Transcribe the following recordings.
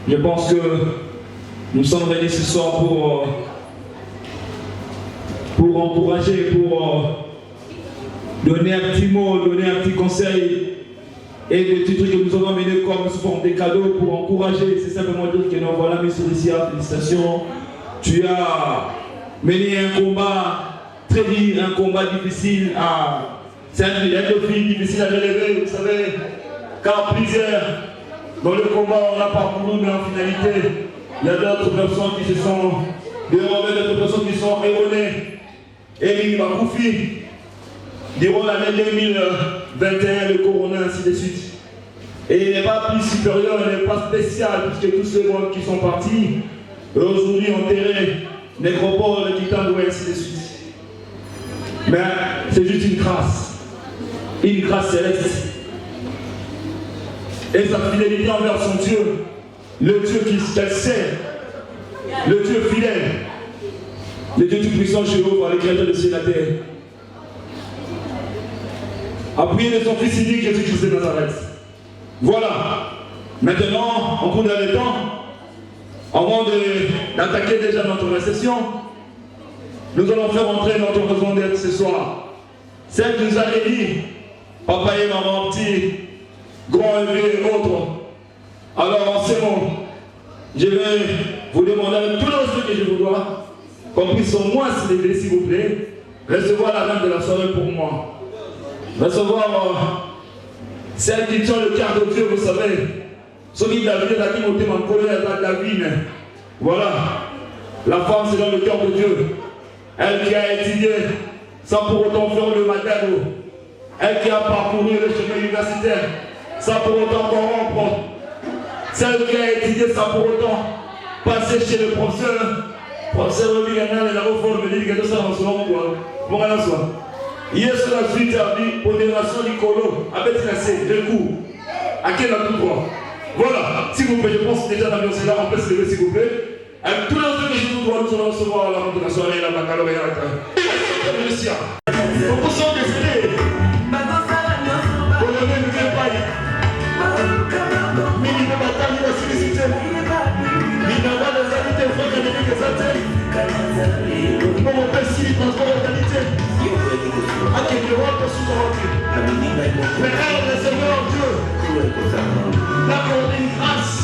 Je pense que nous sommes réunis ce soir pour encourager, pour donner un petit mot, donner un petit conseil et des petits trucs que nous avons amenés comme sous forme des cadeaux pour encourager. C'est simplement dire que nous voilà, mes souriciens, félicitations. Tu as mené un combat très dur, un combat difficile. C'est un défi difficile à relever, vous savez, car plusieurs dans le combat on a parcouru, mais en finalité, il y a d'autres personnes qui se sont dérobées, d'autres personnes qui sont erronées. Et il m'a confié, durant l'année 2021, le corona, ainsi de suite. Et il n'est pas plus supérieur, il n'est pas spécial, puisque tous ceux qui sont partis, aujourd'hui enterrés, nécropole, Kitando, ainsi de suite. Mais c'est juste une grâce céleste. Et sa fidélité envers son Dieu, le Dieu qu'elle sait, le Dieu fidèle, le Dieu tout-puissant Jéhovah, le créateur de ciel et de la terre. Appuyé de son fils unique Jésus-Christ de Nazareth. Voilà. Maintenant, en cours de temps, avant d'attaquer déjà notre session, nous allons faire entrer notre raison d'être ce soir. Celle qui nous a dit, papa et maman, petit, grand et autres. Alors en ces mots, je vais vous demander avec tous les que je vous dois, qu'on puisse au moins se lever s'il vous plaît, recevoir la reine de la soirée pour moi. Recevoir celle qui tient le cœur de Dieu, vous savez. Celui qui David a dit monter ma colère dans David. Voilà. La femme, c'est dans le cœur de Dieu. Elle qui a étudié sans pour autant faire le matériau. Elle qui a parcouru le chemin universitaire sans pour autant corrompre. Celle qui a étudié sans pour autant passer chez le professeur. Professeur Robigana, la reforme, il dit que ça va se rendre. Bon, alors, soit. Hier sur la suite, il y a dit pondération Nicolo, avec le coup. À quel a tout droit? Voilà, s'il vous plaît, je pense déjà l'ambiance est là, on peut se lever s'il vous plaît. Avec tous les autres que je vous dois, nous allons recevoir la rentrée de la soirée, la baccalauréat. Merci. Beaucoup sont décédés. Pour le même campagne. Mais il ne va pas nous solliciter. Il n'a pas de qualité, il faut gagner des antennes. Pour mon père, s'il transport de qualité. À quel niveau pour se rentrer. Mais elle, le Seigneur Dieu, d'accorder une grâce.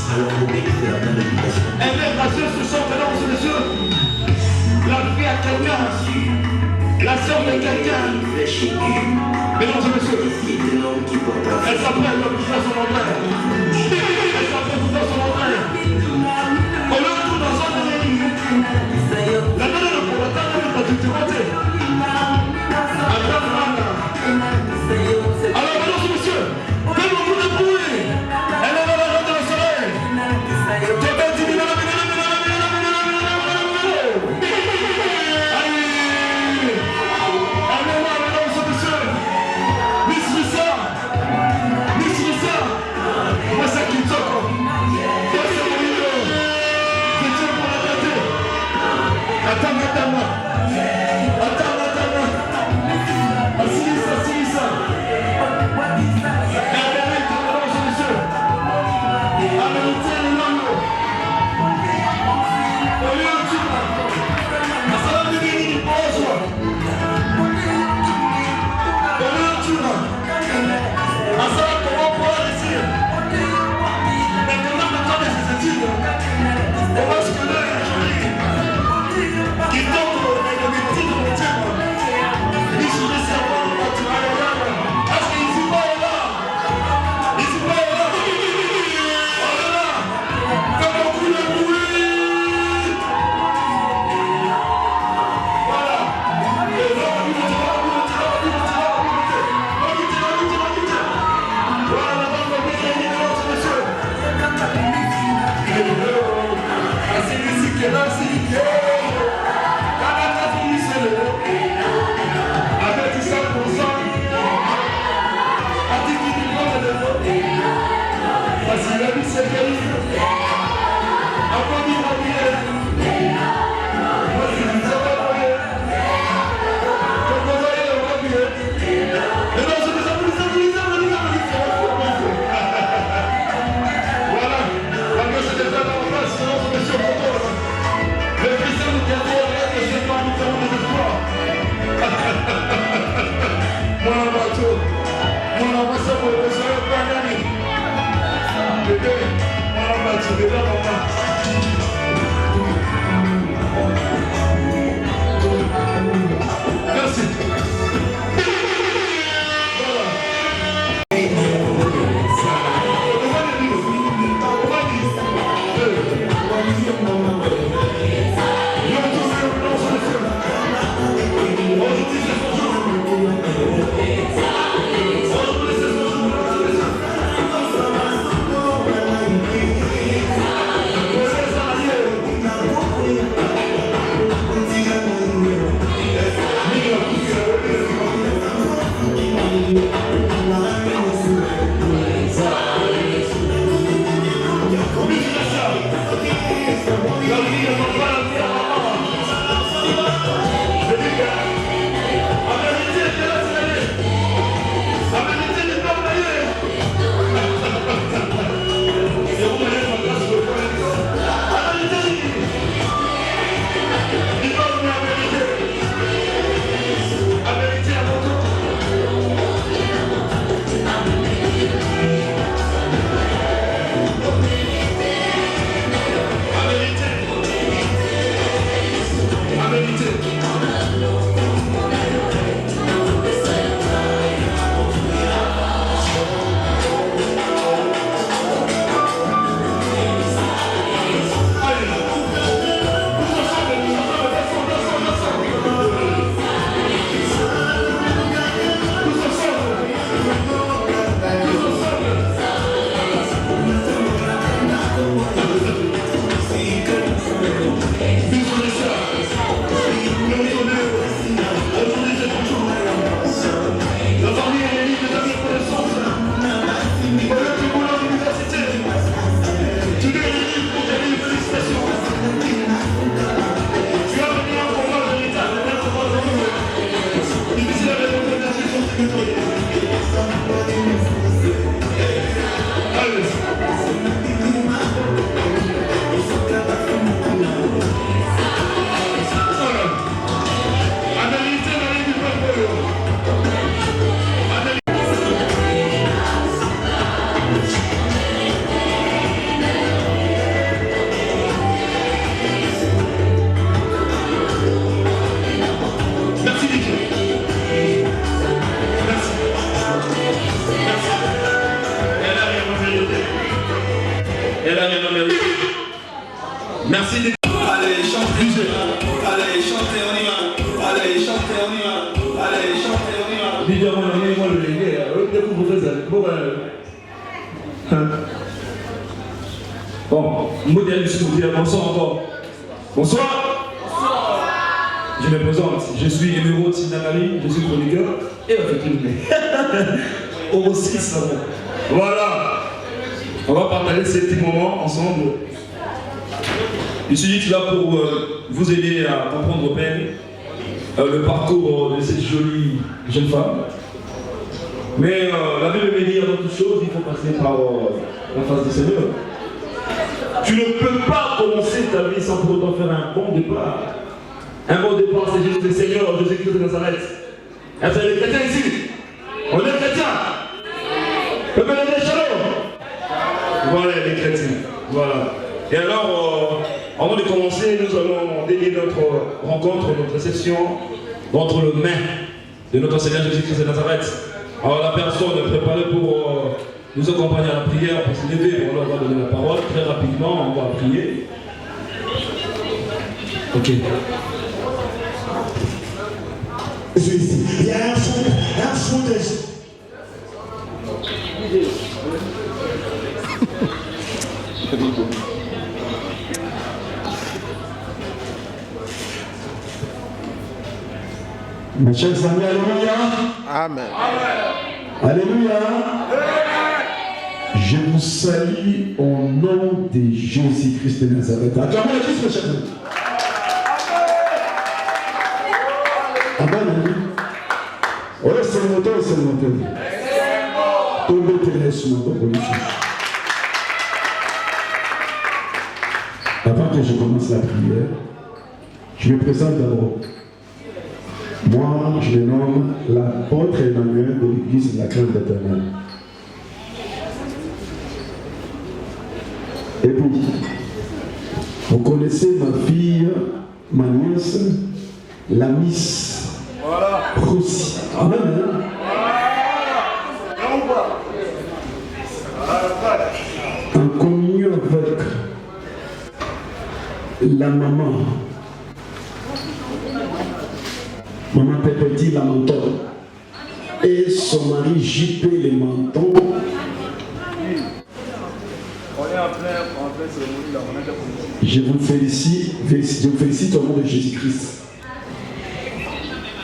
Elle est gracieuse ce soir, mesdames et messieurs. La fille à quelqu'un, la sœur de quelqu'un. Mesdames et messieurs, elle s'appelle le pouvoir son entrain. Elle s'appelle le pouvoir son entrain. On le trouve dans son année. La donne de combattant n'est pas du tout côté. Alors, mesdames et messieurs, faites beaucoup de bruit. Elle est dans la reine de la soleil. Miss Lisa, moi ça qui bateau. Mon ambassadeur pour le besoin de Panani. Bébé, mon ambassadeur, bébé, maman. Merci. Merci de... Allez, chantez, allez, chantez, on y va. Allez, chantez, on y va. Allez, chantez, on y va. Dis-moi, moi, le légué, vous faites ça. Bon, modèle du soutien, bonsoir encore. Bonsoir. Bonsoir. Je me présente, je suis Emeraude Sinanari, je suis chroniqueur et au 6. Voilà. On va partager ces petits moments ensemble. Je suis juste là pour vous aider à comprendre bien le parcours de cette jolie jeune femme. Mais la Bible me dit avant toute chose, il faut passer par la face du Seigneur. Tu ne peux pas commencer ta vie sans pour autant faire un bon départ. Un bon départ, c'est juste le Seigneur Jésus-Christ de Nazareth. Est-ce que les chrétiens ici? On est chrétiens. Peuple de Shalom. Voilà les chrétiens. Voilà. Et alors, avant de commencer, nous allons dédier notre rencontre, notre session entre les mains de notre Seigneur Jésus-Christ de Nazareth. Alors la personne préparée pour nous accompagner à la prière, pour se lever, on leur va donner la parole très rapidement, on va prier. Ok. Il y a un fond de... Mes chers amis, alléluia. Amen. Alléluia. Je vous salue au nom de Jésus-Christ de Nazareth. Acclamez le Christ, mes chers amis. Amen. Oh, c'est le moteur, c'est le moteur. Tombez terrestre, mon politique. Avant que je commence la prière, je me présente d'abord. Moi, je me nomme l'apôtre Emmanuel de l'église de la crainte éternelle. Et puis, vous connaissez ma fille, ma nièce, la Miss Roussi. Amen. En communion avec la maman Pépéti Lamentor et son mari JP les Mentons. Je vous félicite au nom de Jésus-Christ.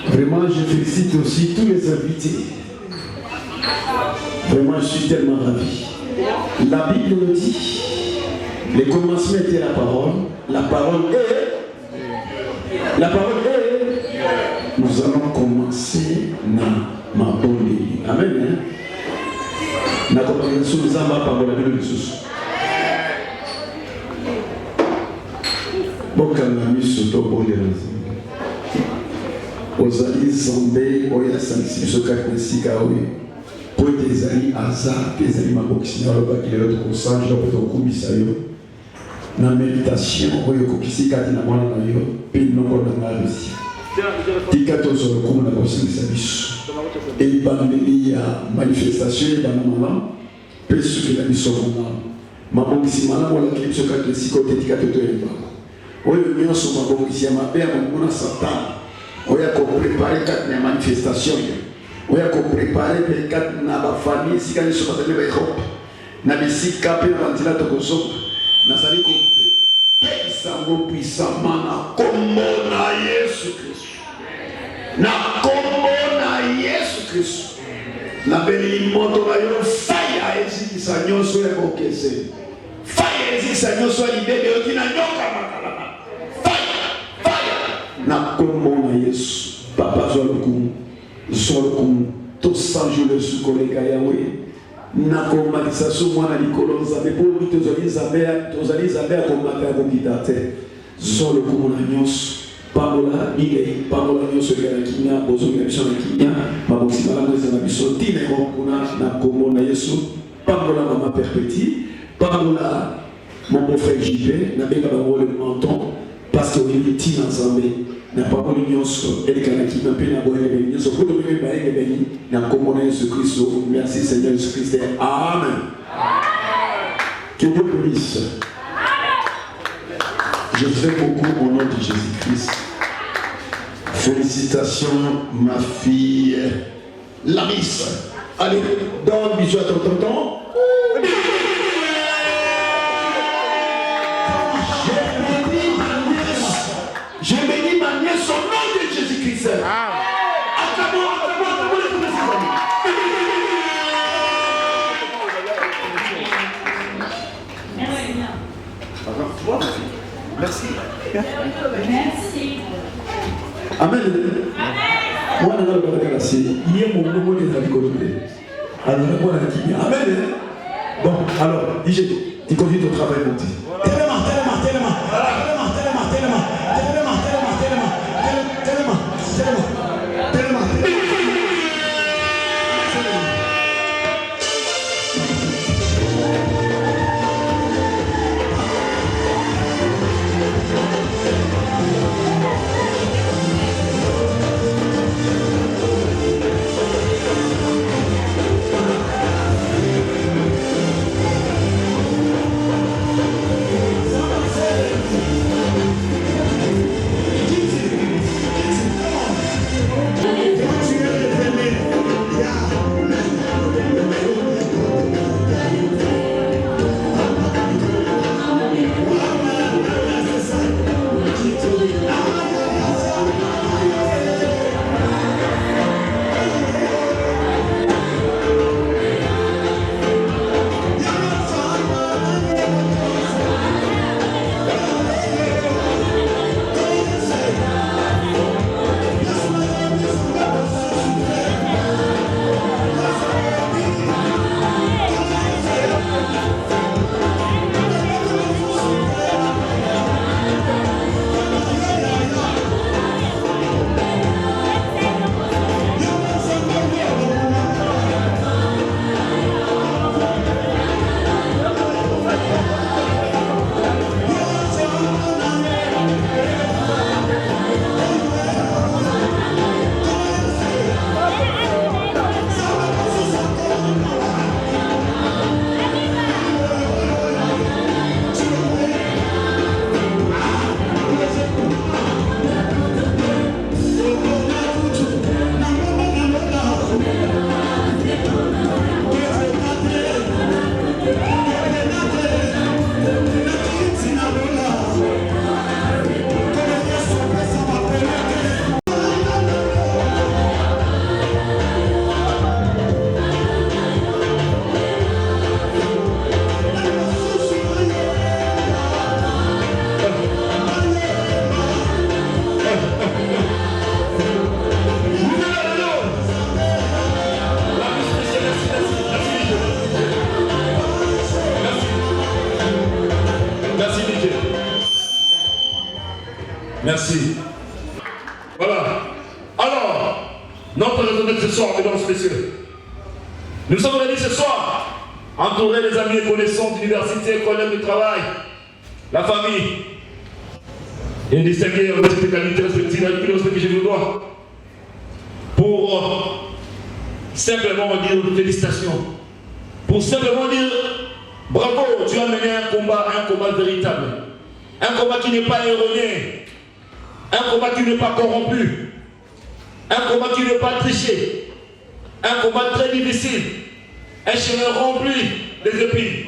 Vraiment, je félicite aussi tous les invités. Vraiment, je suis tellement ravi. La Bible nous dit, le commencement était la parole est, nous allons commencer dans ma bonne vie. Amen. Na compréhension nous avons parole la Bible de Jésus. Bokangami soto bonde ozali zombe oya sanksi sokaka sika oyo po ezali hasard ezali mabokisi na loba kilelo to kosanja po to kumbisa yo na méditation oyo kokisi kati na mwana na yo pe noko na ngabisi tika to zo ko na kosingisa biso e bandeli ya manifestation ya mama pe suki na biso mama mabokisi mala wala kiso kati sika to tika to yemba oyo nyonso mabokisi ya mabe ya mwana Satan oya ko préparer kati na manifestation oya ko préparer pe kati na ba famille sika ni soka tebe ba Europe na bisika pe bandila to koso na sali ko sango puissamment na kombo na Yesu Kristo na kombo na Yesu Kristo na beli moto na yo fire ezikisa nyonso ya kokese fire ezikisa nyonso ya libebe okina nyoka makalama na kombo na Yesu papa zolokumu tosanjo le sukoleka yawe na komatisa so mwana likolo nzambe po tozali nzambe akomata ya kokita te zolokumu na nyonso pambola bilei pambola nyonso eka na kimia bozongela biso na kimia maboksi malamu eza na biso ntina ekokuna na kombo na Yesu pambola mama Perpéti pambola mon beau-frère JP nabenga bango le menton parce que oyebi ntina nzambe na parole nyonso elekana kimia mpe na boyele nyonso po tobengi bayenge beni na kombo na Yesu Kristo. Merci Seigneur Jésus Christ. Amen. Que Dieu bénisse. Je fais beaucoup au nom de Jésus-Christ. Félicitations ma fille Laris. Allez, donne bisous à ton tonton. Je bénis ma nièce au nom de Jésus-Christ. Merci. Merci. Amen. Moi, je vais vous remercier. Hier, mon nom est dans le côté. Alors, moi, je vais Amen. Bon, alors, tu continues ton travail, mon petit. Tellement. Merci. Voilà. Alors, notre raison d'être ce soir, mesdames et messieurs. Nous sommes réunis ce soir, entourés des amis et connaissances d'université, collègues de travail, la famille, et distinguer en cette qualité respective avec le respect que je vous dois, pour simplement dire félicitations, pour simplement dire bravo, tu as mené un combat véritable, un combat qui n'est pas erroné, un combat qui n'est pas corrompu, un combat qui n'est pas triché, un combat très difficile, un chemin rempli des épines.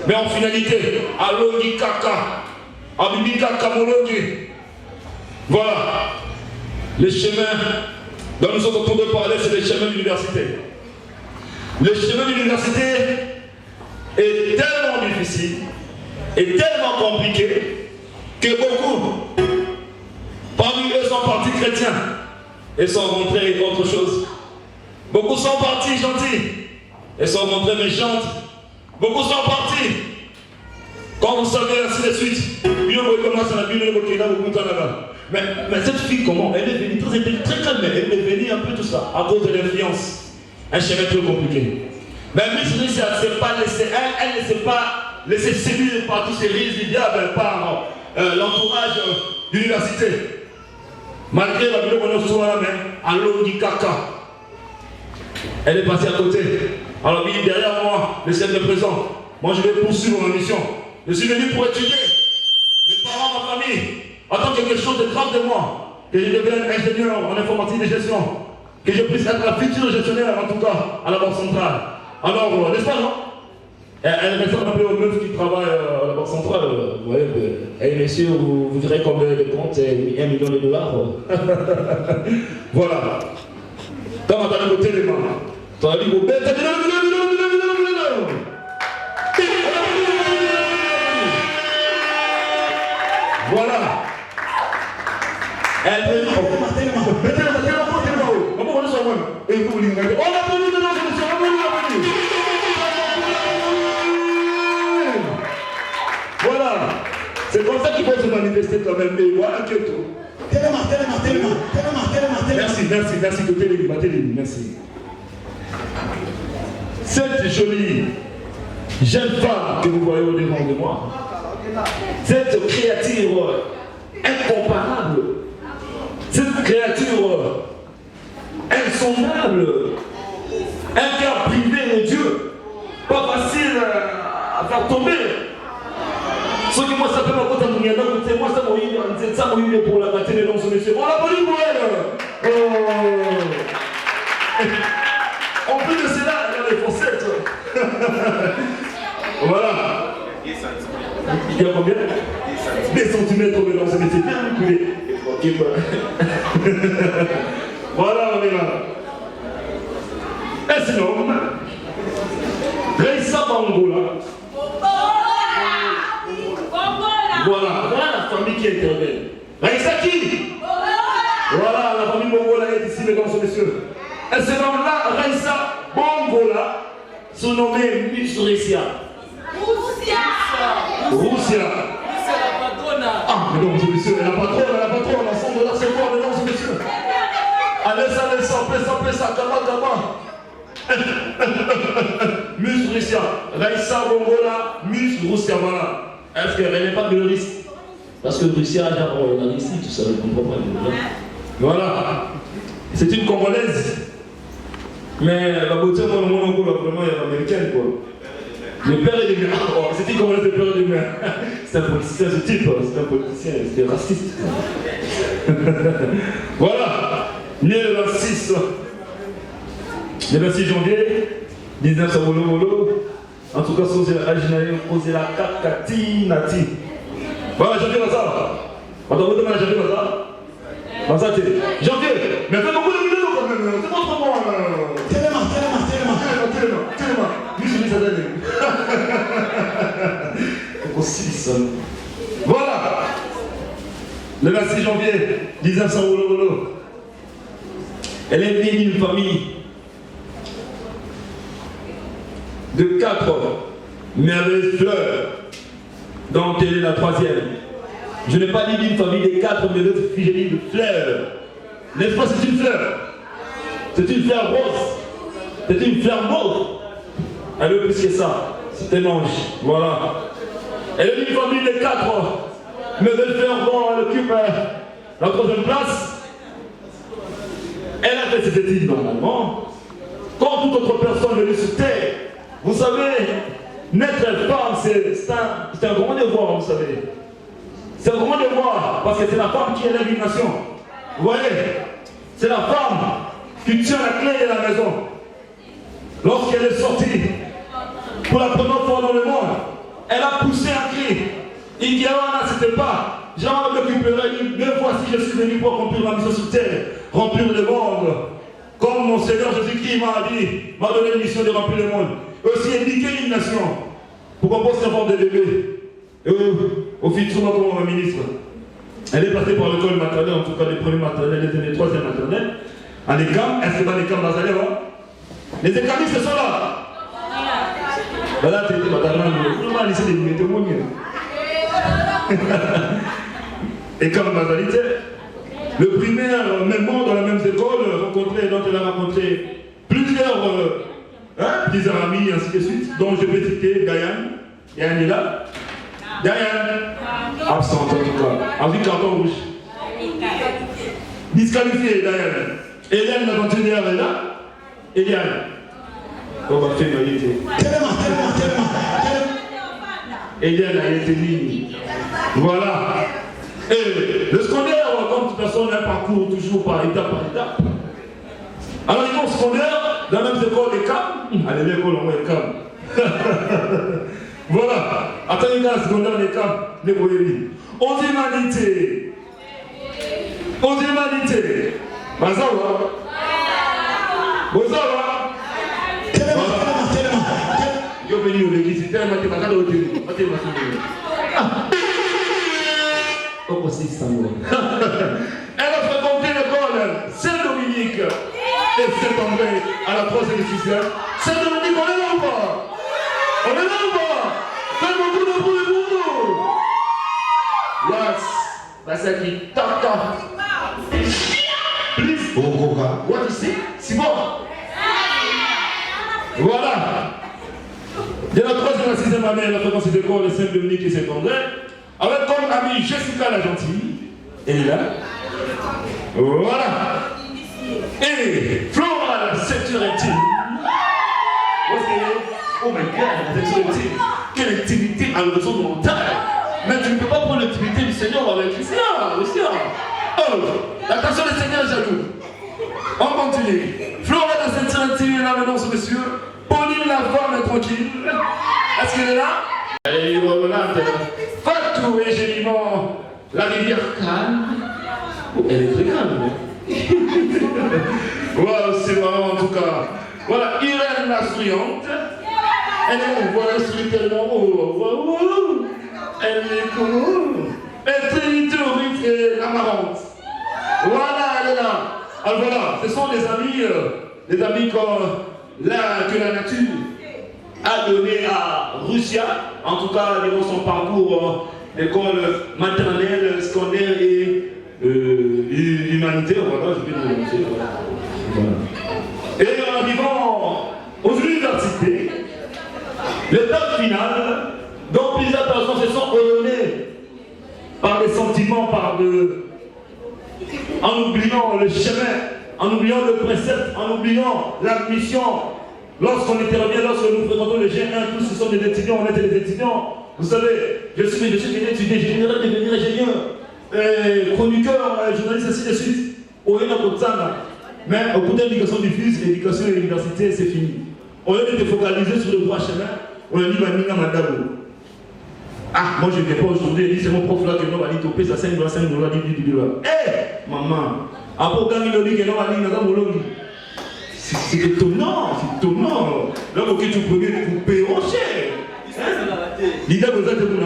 Mais en finalité, Alongi Kaka, Abibi Kaka Molongi. Voilà. Les chemins dont nous sommes en train de parler, c'est les chemins de l'université. Le chemin de l'université est tellement difficile et tellement compliqué que beaucoup, parmi eux, sont partis chrétiens et sont rentrés autre chose. Beaucoup sont partis gentils et sont rentrés méchantes. Beaucoup sont partis. Quand vous savez, ainsi de suite, mais cette fille, comment? Elle est venue très calme, elle est venue un peu tout ça, à cause de l'influence. Un chemin très compliqué. Mais Miss Risse, elle ne s'est pas laissée séduire par tous ces risques du diable, par l'entourage de l'université. Malgré la vidéo qu'on a souvent la main, à l'eau du caca. Elle est passée à côté. Alors, il est derrière moi, le ciel est présent. Moi, je vais poursuivre ma mission. Je suis venu pour étudier. Mes parents, ma famille, attendent quelque chose de grave de moi. Que je devienne ingénieur en informatique de gestion. Que je puisse être la future gestionnaire, en tout cas, à la Banque centrale. Alors, n'est-ce pas, non? Elle ressemble un peu aux meufs qui travaillent à la Banque centrale. Vous voyez, hey, messieurs, vous direz combien de comptes, 1 million de dollars. Voilà. Quand on a côté les mains, tu as dit, voilà. Elle veut dire, voilà. C'est comme ça qu'il faut se manifester quand même. Mais voilà que tout. Merci, côté les merci. Cette jolie jeune femme que vous voyez au devant de moi, cette créature incomparable, cette créature insondable, un cœur privé de Dieu, pas facile à faire tomber. Ce qui moi ça fait ma côte à mon yada, c'est moi ça m'a eu pour la matinée dans ce monsieur. On l'applaudit pour elle. En plus de cela, elle a les fossettes. Voilà. Il y a combien? Des centimètres dans ce métier. Bien reculé. Ok, voilà, on est là. Et sinon, Reissa Bangola. Voilà la famille qui intervient. Reissa qui? Voilà, la famille Bongola est ici, mesdames et messieurs. Et ce nom-là, Reissa Bongola, surnommée Miss Russia. Russia. Ah, mesdames et messieurs, elle a pas trop, l'ensemble de la seconde, mesdames et messieurs. Allez, ça, kama. Miss Russia, Reissa Bongola, Miss Russia, voilà. Est-ce qu'elle n'est pas de risque? Parce que Russia, genre, on a ici, tout ça, je ne comprends pas. Voilà. C'est une Congolaise. Mais la beauté, moi, vraiment, elle est américaine, quoi. Le père est de mère. Oh, c'est une Congolaise, le père est de mère. C'est un politicien, ce type. C'est un politicien, c'est raciste. Voilà. Né le 26 janvier 1900. En tout cas, c'est la Kakati Nati. Voilà, janvier, ça. Attends, vous demandez janvier, ça. Janvier, mais fais beaucoup de vidéos quand même. C'est pas trop bon. Tellement. Voilà. Le 26 janvier 1900. Elle est née d'une famille de 4 merveilleuses fleurs, dont elle est la 3e. Je n'ai pas dit d'une famille des 4, mais d'autres filles, j'ai dit de fleurs. N'est-ce pas, c'est une fleur? C'est une fleur rose. C'est une fleur mauve. Elle veut plus que ça. C'est un ange. Voilà. Elle est d'une famille des 4, mais de fleurs, bon, elle occupe la 3e place. Elle a fait ses études normalement. Comme toute autre personne venue sur terre. Vous savez, naître femme, c'est un grand devoir, vous savez. C'est un grand devoir, parce que c'est la femme qui élève une nation. Vous voyez, c'est la femme qui tient la clé de la maison. Lorsqu'elle est sortie, pour la première fois dans le monde, elle a poussé un cri. Il dit, ah, c'était pas. J'ai m'occuperai de voici, je suis venu pour remplir ma mission sur terre, remplir le monde. Comme mon Seigneur Jésus-Christ m'a donné une mission de remplir le monde. Aussi éduquer une nation, pour qu'on puisse avoir des bébés. Et au futur, comme ministre, elle est passée par l'école maternelle, en tout cas les premiers maternels, les 3e maternels. En écam, est-ce que dans l'écam Nazareth, hein? Les écamistes sont là. Voilà, tu es vraiment laissé des témoignages. Et comme Nazareth, le primaire, même moi dans la même école, rencontré, dont elle a rencontré plusieurs amis, ainsi de suite, dont je vais citer Diane. Diane est là. Diane, absente en tout cas, avec carton rouge. Disqualifié, Diane. Eliane, l'aventurière, est là. Eliane. On va faire une réalité. Eliane a été ligne. Voilà. Et le secondaire, comme toute personne, a un parcours toujours par étape par étape. Alors, ils vont au secondaire, dans la même école, les CAM. Allez, l'école, on va les CAM. Voilà. Attendez, dans la secondaire, les CAM, les voyez. Aux humanités. Aux humanités. Bazawa. Bazawa. Je vais venir au l'église, c'est un mathématique au télé. Comme aussi, ça elle a fréquenté l'école Saint-Dominique et Saint-André à la 3e et 6e. Saint-Dominique, on est là ou pas? On est là ou pas? Faites beaucoup de bruit pour nous. Yes. Bah, c'est qui? Tata. Please. What you say? C'est bon. Voilà. Dès la 3e et la 6e année, elle a fréquenté cette école Saint-Dominique et Saint-André. Avec comme amie Jessica la gentille. Elle est là. Voilà. Et Flora la sécurité. Oh my god, la sécurité. Quelle activité à l'horizon mentale. Mais tu ne peux pas prendre l'activité du Seigneur avec le Seigneur. Oh, l'attention du Seigneur est jaloux. On continue. Flora la sécurité est là maintenant, monsieur. Pauline la femme est tranquille. Est-ce qu'elle est là? Elle est revolante. Fatou et Gélimont, la rivière calme. Oh, elle est très calme. Wow, c'est marrant en tout cas. Voilà, Irène la souriante. Elle est, voilà, sourit tellement haut. Elle est cool. Elle est territorique et la marrante. Voilà, elle est là. Alors voilà, ce sont des amis que la nature a donné à Russia, en tout cas durant son parcours d'école maternelle, secondaire et humanitaire. Voilà, je vais le lancer. Voilà. Et en arrivant aux universités, l'étape finale, dont plusieurs personnes se sont rayonnées par des sentiments, en oubliant le chemin, en oubliant le précepte, en oubliant la mission. Lorsqu'on intervient, lorsque nous fréquentons les G1, tous ce sont des étudiants, on était des étudiants. Vous savez, je suis venu étudier, j'aimerais devenir ingénieur, chroniqueur, journaliste, ainsi de suite. Mais au bout de l'éducation diffuse, l'éducation et l'université, c'est fini. Au lieu de te focaliser sur le droit chemin, on a dit Mamina Madabo. Ah, moi je ne viens pas aujourd'hui, c'est mon prof là qui m'a dit topé ça 5 $, 5 $, 10 $. Eh, maman, après quand il a dit que non, il a dit c'est étonnant, c'est étonnant. Là, pour que tu prenais pour payer au cher. L'idée de ça, c'est bon.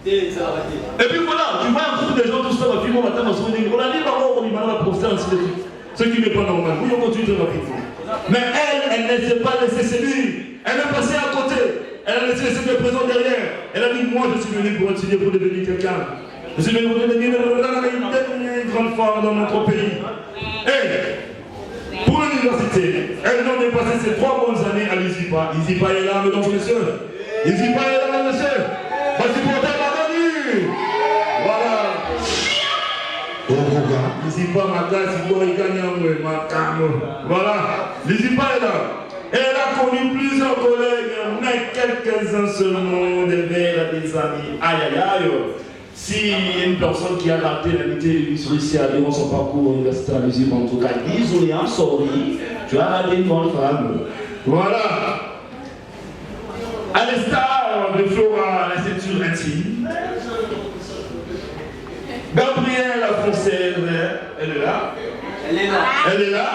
Et puis voilà, tu vois un groupe de gens, tout ça, on a dit, on a professeur, ainsi de suite. Ce qui n'est pas normal. Oui, on continue de rapidement. Mais elle ne s'est pas laissée séduire. Elle est passée à côté. Elle a laissé le présent derrière. Elle a dit, moi, je suis venu pour étudier, pour devenir quelqu'un. Je vais vous donner une grande femme dans notre pays. Et pour l'université, elle a passé ses 3 bonnes années à l'ISIPA. l'ISIPA est là, mesdames et messieurs. l'ISIPA est là, messieurs. Voici pour ta venue. Voilà. l'ISIPA, ma classe, il faut y gagner ma cam. Voilà. l'ISIPA est là. Elle a connu plusieurs collègues, mais quelques-uns seulement devaient être des amis. Aïe, aïe, aïe. Si une personne qui a raté l'amitié de Miss Russia durant son parcours universitaire à l'USIP, en tout cas, désolé, I'm sorry, tu as raté une bonne femme. Voilà. À l'instar de Flora, la ceinture intime, Gabrielle, la française, elle est là. Elle est là. Elle est là.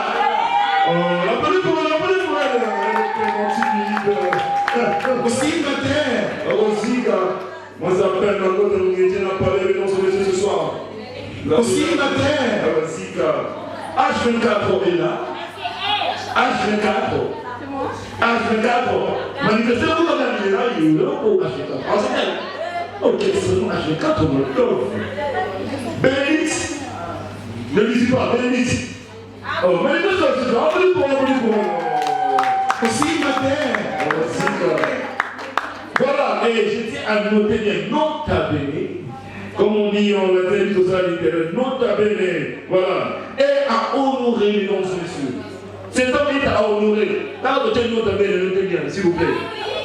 L'appelez pour elle, l'appelez pour elle. Aussi, matin. Aussi, gars. Moi, ça s'appelle ma côte de l'unité, n'a pas levé dans son métier ce soir. Aussi, matin. Aussi, gars. H24 est là. H24. H24. Manifestement, vous avez là, il est là pour H24. Ah, c'est elle. Ok, c'est bon, H24, on me l'offre. Bénédicte. Ne lisez pas, Bénédicte. Oh, Bénédicte, c'est ça. Appelez pour aussi, matin. Aussi, gars. Voilà, et je tiens à noter bien, nota bene, comme on dit en latin, tout ça littéraire, nota bene, voilà, et à honorer les noms messieurs. C'est un homme à honorer. Là, notez nota bene, notez bien, s'il vous plaît.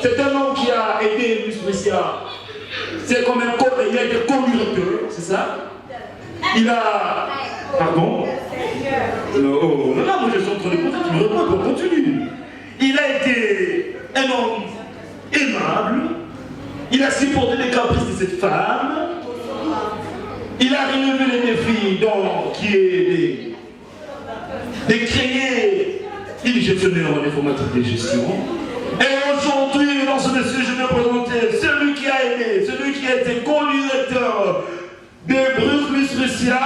C'est un homme qui a aidé Miss Russia. C'est comme un corps, il a été co-directeur, c'est ça? Il a. Pardon? Non, moi je suis en train de compter, tu me reprends pour continuer. Il a été un homme aimable, il a supporté les caprices de cette femme, il a relevé les défis qui est de créer une gestionnaire en informatique de gestion. Et aujourd'hui, dans ce monsieur, je vais présenter celui qui a aidé, celui qui a été co-directeur de Bruce Miss Russia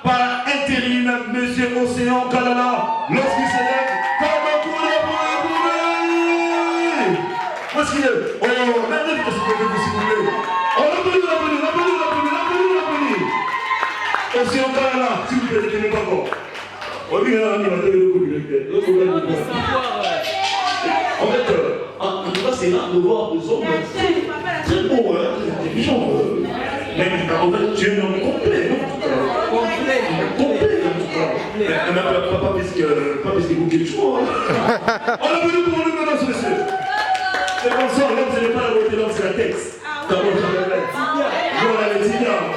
par intérim, monsieur Océan Kalala, lorsqu'il s'élève comme un poulet. Parce qu'il est. Oh, regardez ce que s'il vous plaît. Oh, l'appelez. Océan Kalala, s'il vous plaît, ne tenez pas encore. Oh, oui, on va donner le coup de en fait, en tout cas, c'est rare de voir des hommes très beaux, intelligents. Mais en fait, tu es un homme complet, non? Complet, en tout cas. Mais pas parce qu'il vous quelque chose. On a venu pour le maintenant, monsieur. C'est comme ça, l'homme, ce n'est pas la beauté, l'homme, c'est la texte. D'abord, voilà les ignares.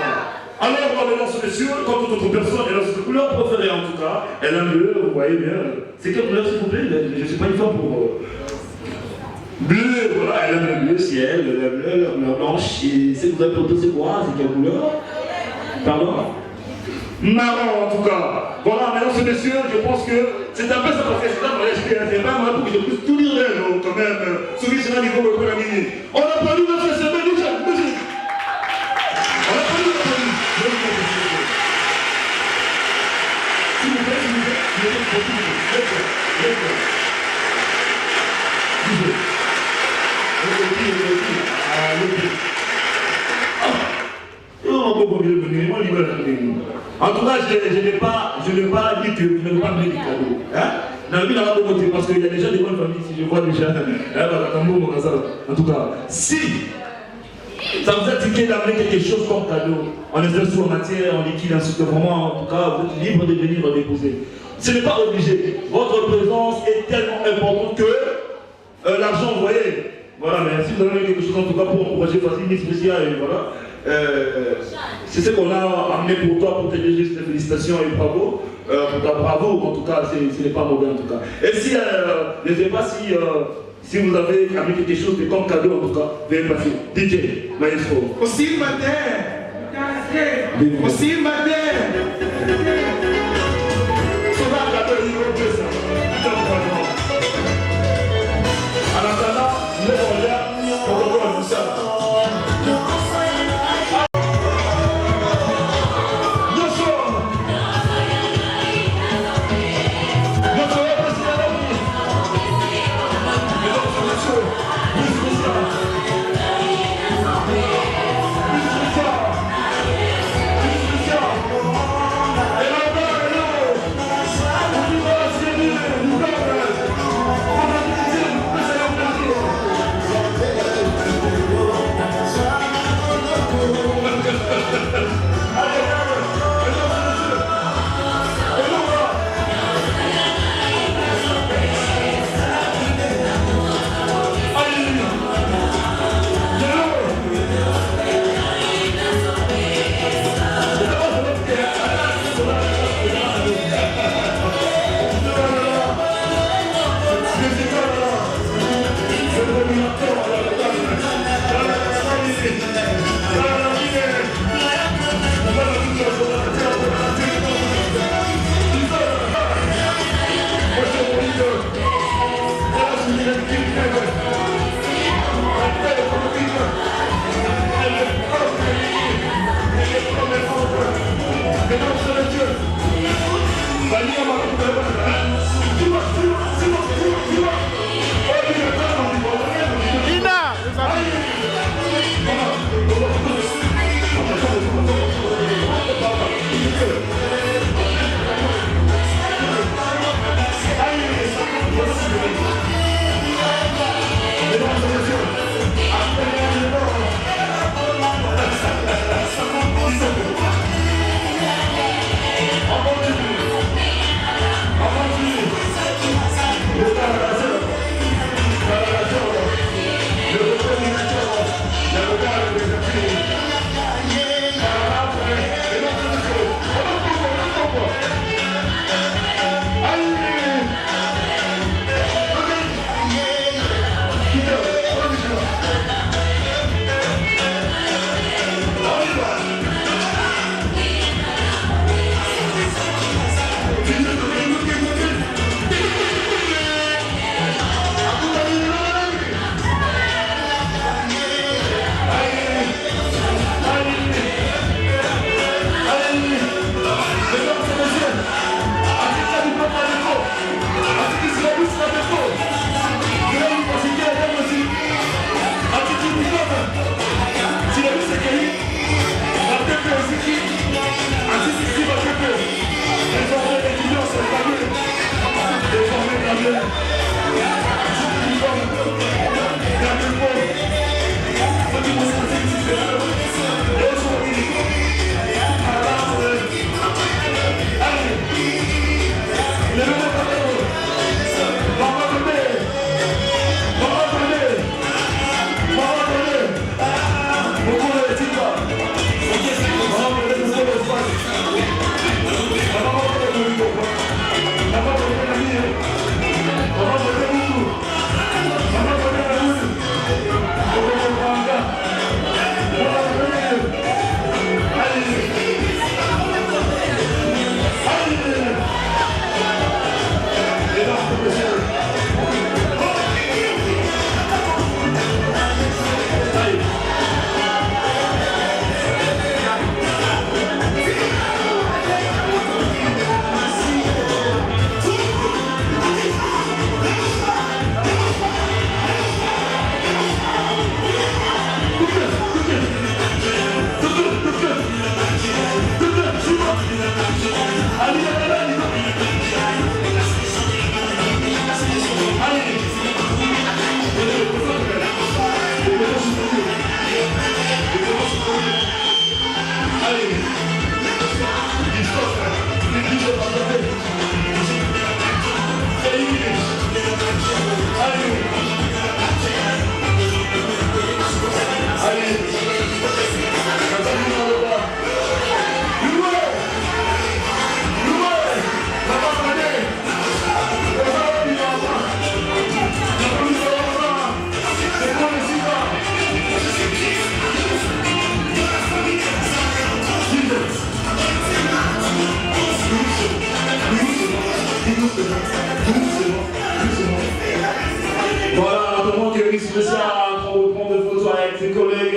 Alors, on va dans ce monsieur, comme toute autre personne, elle a cette couleur préférée en tout cas. Elle a un bleu, vous voyez bien. C'est quelle couleur, s'il vous plaît? Je ne suis pas une femme pour. Bleu, voilà, elle a le bleu ciel, la bleu blanche. Et si vous avez plutôt c'est quoi? C'est quelle couleur? Pardon? Marron en tout cas. Voilà, maintenant ce monsieur, je pense que c'est un peu ça parce que c'est un mariage qui est assez rare, pour que je puisse tout lire d'elle, quand même. Celui c'est là niveau pour la minute. On a pas lu notre semaine, nous, musique. On a pas lu notre semaine. S'il vous plaît, en tout cas, je n'ai pas dit que vous n'avez pas donné des cadeaux. Parce qu'il y a déjà des bonnes familles, si je vois déjà. En tout cas, si ça vous a tiqué d'amener quelque chose comme cadeau, en espèce ou en matière, en liquide, ainsi que vraiment, en tout cas, vous êtes libre de venir déposer. Ce n'est pas obligé. Votre présence est tellement importante que l'argent, vous voyez. Voilà, mais si vous avez quelque chose en tout cas pour encourager Miss Russia, et voilà. C'est ce qu'on a amené pour toi, pour te dire juste félicitations et bravo. Pour ta bravo, en tout cas, ce n'est pas mauvais en tout cas. Et si, ne sais pas si vous avez amené quelque chose de comme cadeau en tout cas, veuillez passer. DJ, maestro. Aussi matin. Aussi matin. Ça va, la belle niveau de ça. En attendant, nous allons là, on va voir ça. Voilà, tout le monde qui est spécial pour prendre des photos avec ses collègues.